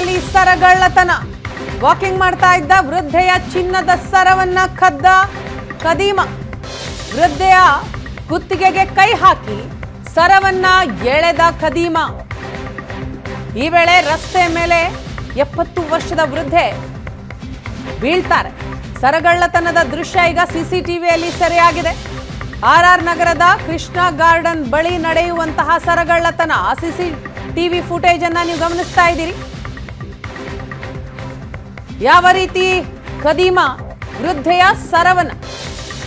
ನಗರದಲ್ಲಿ ಸರಗಳ್ಳತನ. ವಾಕಿಂಗ್ ಮಾಡ್ತಾ ಇದ್ದ ವೃದ್ಧೆಯ ಚಿನ್ನದ ಸರವನ್ನ ಕದ್ದ ಕದೀಮ. ವೃದ್ಧೆಯ ಕುತ್ತಿಗೆಗೆ ಕೈ ಹಾಕಿ ಸರವನ್ನ ಎಳೆದ ಕದೀಮ. ಈ ವೇಳೆ ರಸ್ತೆ ಮೇಲೆ 70 ವರ್ಷದ ವೃದ್ಧೆ ಬೀಳ್ತಾರೆ. ಸರಗಳ್ಳತನದ ದೃಶ್ಯ ಈಗ ಸಿಸಿಟಿವಿಯಲ್ಲಿ ಸೆರೆಯಾಗಿದೆ. ಆರ್ಆರ್ ನಗರದ ಕೃಷ್ಣ ಗಾರ್ಡನ್ ಬಳಿ ನಡೆಯುವಂತಹ ಸರಗಳ್ಳತನ. ಸಿಸಿಟಿವಿ ಫುಟೇಜ್ ಅನ್ನ ನೀವು ಗಮನಿಸ್ತಾ ಇದ್ದೀರಿ. ಯಾವ ರೀತಿ ಕದೀಮ ವೃದ್ಧೆಯ ಸರವನ್ನ,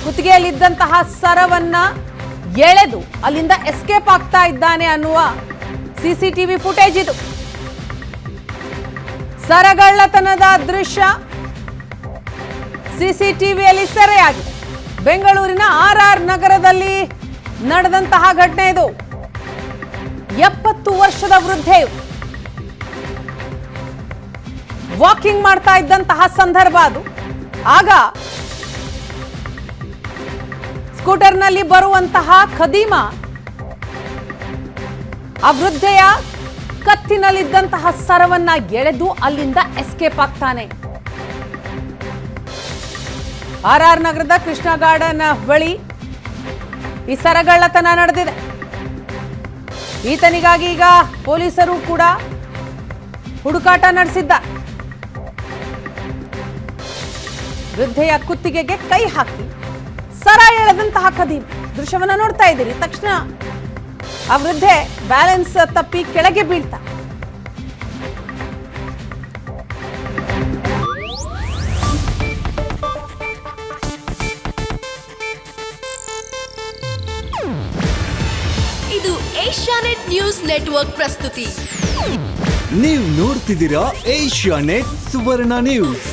ಕುತ್ತಿಗೆಯಲ್ಲಿದ್ದಂತಹ ಸರವನ್ನ ಎಳೆದು ಅಲ್ಲಿಂದ ಎಸ್ಕೇಪ್ ಆಗ್ತಾ ಇದ್ದಾನೆ ಅನ್ನುವ ಸಿಸಿಟಿವಿ ಫುಟೇಜ್ ಇದು. ಸರಗಳ್ಳತನದ ದೃಶ್ಯ ಸಿಸಿಟಿವಿಯಲ್ಲಿ ಸೆರೆಯಾಗಿದೆ. ಬೆಂಗಳೂರಿನ ಆರ್ಆರ್ ನಗರದಲ್ಲಿ ನಡೆದಂತಹ ಘಟನೆ ಇದು. 70 ವರ್ಷದ ವೃದ್ಧೆಯು ವಾಕಿಂಗ್ ಮಾಡ್ತಾ ಇದ್ದಂತಹ ಸಂದರ್ಭ ಅದು. ಆಗ ಸ್ಕೂಟರ್ನಲ್ಲಿ ಬರುವಂತಹ ಖದೀಮ ಆ ವೃದ್ಧೆಯ ಕತ್ತಿನಲ್ಲಿದ್ದಂತಹ ಸರವನ್ನ ಎಳೆದು ಅಲ್ಲಿಂದ ಎಸ್ಕೇಪ್ ಆಗ್ತಾನೆ. ಆರ್ಆರ್ ನಗರದ ಕೃಷ್ಣ ಗಾರ್ಡನ್ ಬಳಿ ಈ ಸರಗಳ್ಳತನ ನಡೆದಿದೆ. ಈತನಿಗಾಗಿ ಈಗ ಪೊಲೀಸರು ಕೂಡ ಹುಡುಕಾಟ ನಡೆಸಿದ್ದಾರೆ. ವೃದ್ಧೆಯ ಕುತ್ತಿಗೆಗೆ ಕೈ ಹಾಕಿ ಸರ ಎಳೆದಂತಹ ಕದೀಮ ದೃಶ್ಯವನ್ನ ನೋಡ್ತಾ ಇದ್ದೀರಿ. ತಕ್ಷಣ ಆ ವೃದ್ಧೆ ಬ್ಯಾಲೆನ್ಸ್ ತಪ್ಪಿ ಕೆಳಗೆ ಬೀಳ್ತಾ. ಇದು ಏಷ್ಯಾನೆಟ್ ನ್ಯೂಸ್ ನೆಟ್ವರ್ಕ್ ಪ್ರಸ್ತುತಿ. ನೀವು ನೋಡ್ತಿದ್ದೀರಾ ಏಷ್ಯಾನೆಟ್ ಸುವರ್ಣ ನ್ಯೂಸ್.